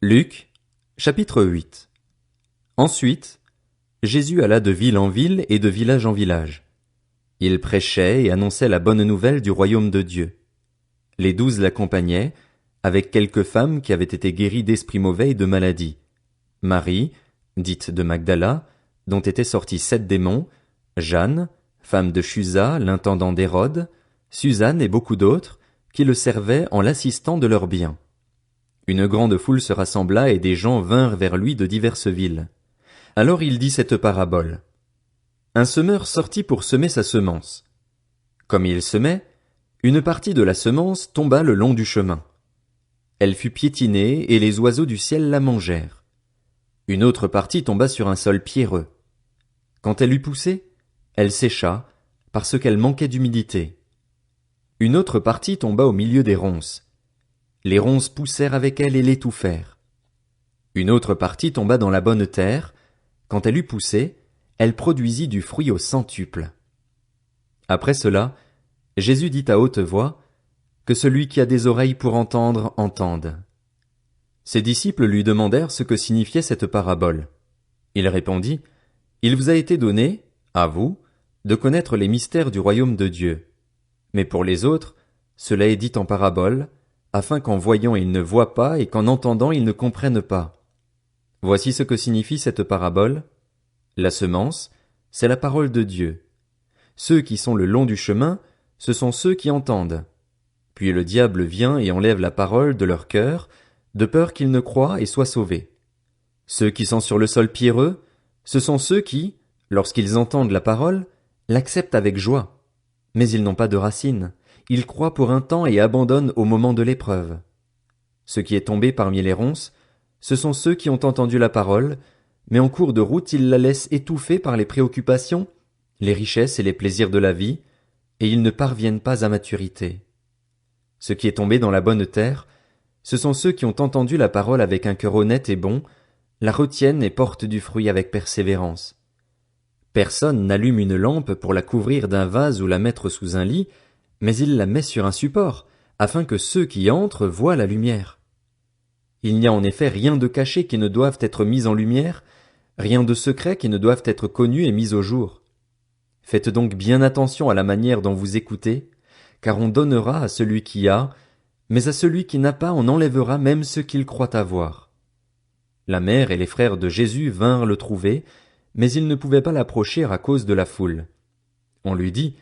Luc, chapitre 8. Ensuite, Jésus alla de ville en ville et de village en village. Il prêchait et annonçait la bonne nouvelle du royaume de Dieu. Les 12 l'accompagnaient, avec quelques femmes qui avaient été guéries d'esprits mauvais et de maladies. Marie, dite de Magdala, dont étaient sortis 7 démons, Jeanne, femme de Chuza, l'intendant d'Hérode, Suzanne et beaucoup d'autres, qui le servaient en l'assistant de leurs biens. Une grande foule se rassembla et des gens vinrent vers lui de diverses villes. Alors il dit cette parabole. Un semeur sortit pour semer sa semence. Comme il semait, une partie de la semence tomba le long du chemin. Elle fut piétinée et les oiseaux du ciel la mangèrent. Une autre partie tomba sur un sol pierreux. Quand elle eut poussé, elle sécha, parce qu'elle manquait d'humidité. Une autre partie tomba au milieu des ronces. Les ronces poussèrent avec elle et l'étouffèrent. Une autre partie tomba dans la bonne terre. Quand elle eut poussé, elle produisit du fruit au centuple. Après cela, Jésus dit à haute voix, que celui qui a des oreilles pour entendre, entende. Ses disciples lui demandèrent ce que signifiait cette parabole. Il répondit, Il vous a été donné, à vous, de connaître les mystères du royaume de Dieu. Mais pour les autres, cela est dit en parabole, afin qu'en voyant ils ne voient pas et qu'en entendant ils ne comprennent pas. Voici ce que signifie cette parabole. La semence, c'est la parole de Dieu. Ceux qui sont le long du chemin, ce sont ceux qui entendent. Puis le diable vient et enlève la parole de leur cœur, de peur qu'ils ne croient et soient sauvés. Ceux qui sont sur le sol pierreux, ce sont ceux qui, lorsqu'ils entendent la parole, l'acceptent avec joie. Mais ils n'ont pas de racines. Ils croient pour un temps et abandonnent au moment de l'épreuve. Ce qui est tombé parmi les ronces, ce sont ceux qui ont entendu la parole, mais en cours de route ils la laissent étouffer par les préoccupations, les richesses et les plaisirs de la vie, et ils ne parviennent pas à maturité. Ce qui est tombé dans la bonne terre, ce sont ceux qui ont entendu la parole avec un cœur honnête et bon, la retiennent et portent du fruit avec persévérance. Personne n'allume une lampe pour la couvrir d'un vase ou la mettre sous un lit, mais il la met sur un support, afin que ceux qui entrent voient la lumière. Il n'y a en effet rien de caché qui ne doive être mis en lumière, rien de secret qui ne doive être connu et mis au jour. Faites donc bien attention à la manière dont vous écoutez, car on donnera à celui qui a, mais à celui qui n'a pas on enlèvera même ce qu'il croit avoir. La mère et les frères de Jésus vinrent le trouver, mais ils ne pouvaient pas l'approcher à cause de la foule. On lui dit,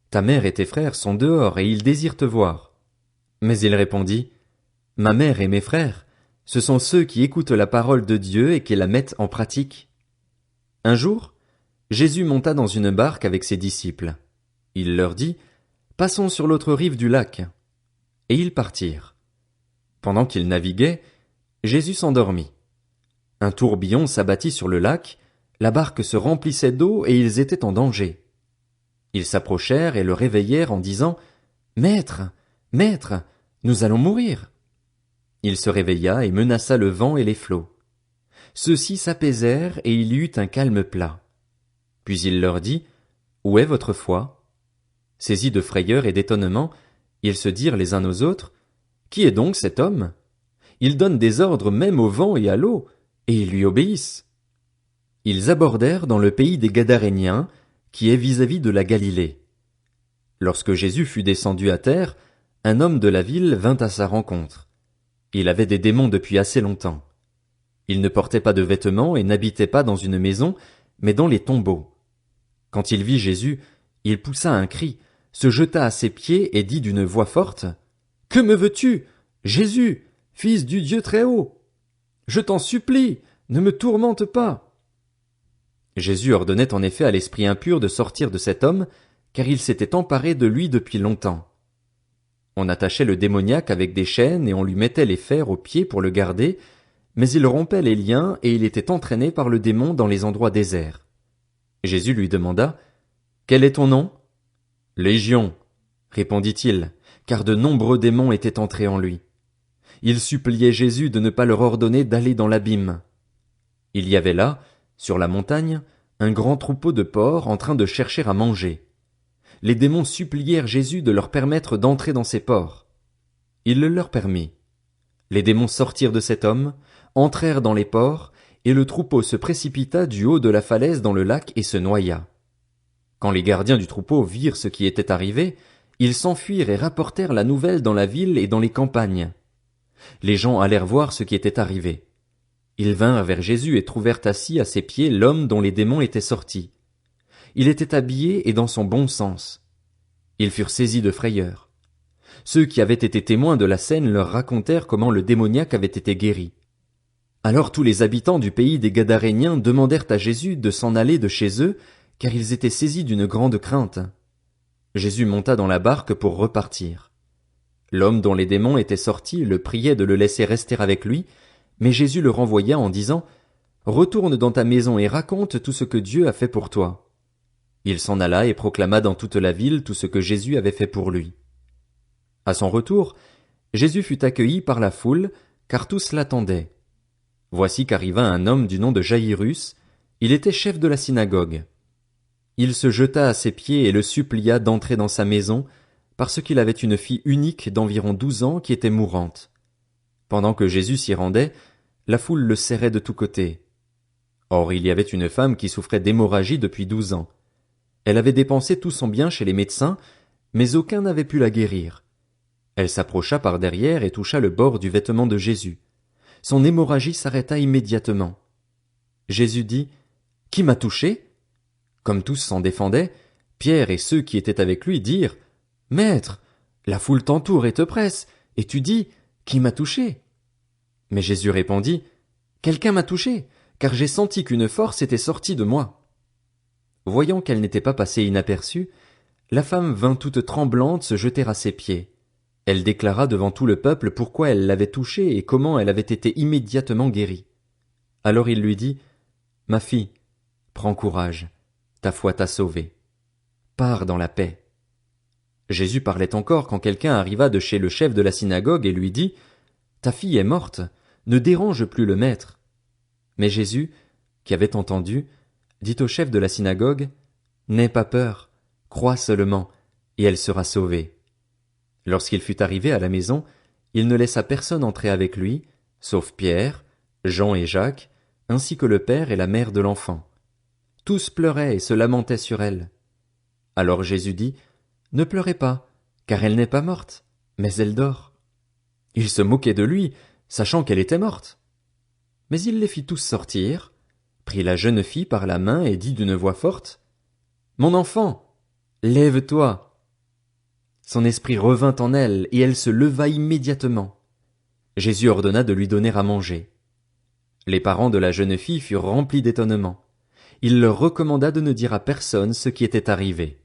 Ta mère et tes frères sont dehors et ils désirent te voir. Mais il répondit, Ma mère et mes frères, ce sont ceux qui écoutent la parole de Dieu et qui la mettent en pratique. Un jour, Jésus monta dans une barque avec ses disciples. Il leur dit, Passons sur l'autre rive du lac. Et ils partirent. Pendant qu'ils naviguaient, Jésus s'endormit. Un tourbillon s'abattit sur le lac, la barque se remplissait d'eau et ils étaient en danger. Ils s'approchèrent et le réveillèrent en disant, Maître, Maître, nous allons mourir. Il se réveilla et menaça le vent et les flots. Ceux-ci s'apaisèrent et il y eut un calme plat. Puis il leur dit, Où est votre foi? Saisis de frayeur et d'étonnement, ils se dirent les uns aux autres, Qui est donc cet homme? Il donne des ordres même au vent et à l'eau, et ils lui obéissent. Ils abordèrent dans le pays des Gadaréniens, qui est vis-à-vis de la Galilée. Lorsque Jésus fut descendu à terre, un homme de la ville vint à sa rencontre. Il avait des démons depuis assez longtemps. Il ne portait pas de vêtements et n'habitait pas dans une maison, mais dans les tombeaux. Quand il vit Jésus, il poussa un cri, se jeta à ses pieds et dit d'une voix forte, « Que me veux-tu, Jésus, fils du Dieu Très-Haut? Je t'en supplie, ne me tourmente pas. » Jésus ordonnait en effet à l'esprit impur de sortir de cet homme, car il s'était emparé de lui depuis longtemps. On attachait le démoniaque avec des chaînes et on lui mettait les fers aux pieds pour le garder, mais il rompait les liens et il était entraîné par le démon dans les endroits déserts. Jésus lui demanda, « Quel est ton nom? » « Légion, répondit-il, car de nombreux démons étaient entrés en lui. Il suppliait Jésus de ne pas leur ordonner d'aller dans l'abîme. Il y avait là, sur la montagne, un grand troupeau de porcs en train de chercher à manger. Les démons supplièrent Jésus de leur permettre d'entrer dans ces porcs. Il le leur permit. Les démons sortirent de cet homme, entrèrent dans les ports, et le troupeau se précipita du haut de la falaise dans le lac et se noya. Quand les gardiens du troupeau virent ce qui était arrivé, ils s'enfuirent et rapportèrent la nouvelle dans la ville et dans les campagnes. Les gens allèrent voir ce qui était arrivé. Ils vinrent vers Jésus et trouvèrent assis à ses pieds l'homme dont les démons étaient sortis. Il était habillé et dans son bon sens. Ils furent saisis de frayeur. Ceux qui avaient été témoins de la scène leur racontèrent comment le démoniaque avait été guéri. Alors tous les habitants du pays des Gadaréniens demandèrent à Jésus de s'en aller de chez eux, car ils étaient saisis d'une grande crainte. Jésus monta dans la barque pour repartir. L'homme dont les démons étaient sortis le priait de le laisser rester avec lui, mais Jésus le renvoya en disant « Retourne dans ta maison et raconte tout ce que Dieu a fait pour toi. » Il s'en alla et proclama dans toute la ville tout ce que Jésus avait fait pour lui. À son retour, Jésus fut accueilli par la foule, car tous l'attendaient. Voici qu'arriva un homme du nom de Jaïrus, il était chef de la synagogue. Il se jeta à ses pieds et le supplia d'entrer dans sa maison, parce qu'il avait une fille unique d'environ 12 ans qui était mourante. Pendant que Jésus s'y rendait, la foule le serrait de tous côtés. Or il y avait une femme qui souffrait d'hémorragie depuis 12 ans. Elle avait dépensé tout son bien chez les médecins, mais aucun n'avait pu la guérir. Elle s'approcha par derrière et toucha le bord du vêtement de Jésus. Son hémorragie s'arrêta immédiatement. Jésus dit « Qui m'a touché ?» Comme tous s'en défendaient, Pierre et ceux qui étaient avec lui dirent « Maître, la foule t'entoure et te presse, et tu dis « Qui m'a touché ?» Mais Jésus répondit « Quelqu'un m'a touché, car j'ai senti qu'une force était sortie de moi. » Voyant qu'elle n'était pas passée inaperçue, la femme vint toute tremblante se jeter à ses pieds. Elle déclara devant tout le peuple pourquoi elle l'avait touché et comment elle avait été immédiatement guérie. Alors il lui dit « Ma fille, prends courage, ta foi t'a sauvée. Pars dans la paix. » Jésus parlait encore quand quelqu'un arriva de chez le chef de la synagogue et lui dit « Ta fille est morte, ne dérange plus le maître. » Mais Jésus, qui avait entendu, dit au chef de la synagogue « N'aie pas peur, crois seulement, et elle sera sauvée. » Lorsqu'il fut arrivé à la maison, il ne laissa personne entrer avec lui, sauf Pierre, Jean et Jacques, ainsi que le père et la mère de l'enfant. Tous pleuraient et se lamentaient sur elle. Alors Jésus dit « Ne pleurez pas, car elle n'est pas morte, mais elle dort. » Ils se moquaient de lui, sachant qu'elle était morte. Mais il les fit tous sortir, prit la jeune fille par la main et dit d'une voix forte « Mon enfant, lève-toi !» Son esprit revint en elle, et elle se leva immédiatement. Jésus ordonna de lui donner à manger. Les parents de la jeune fille furent remplis d'étonnement. Il leur recommanda de ne dire à personne ce qui était arrivé.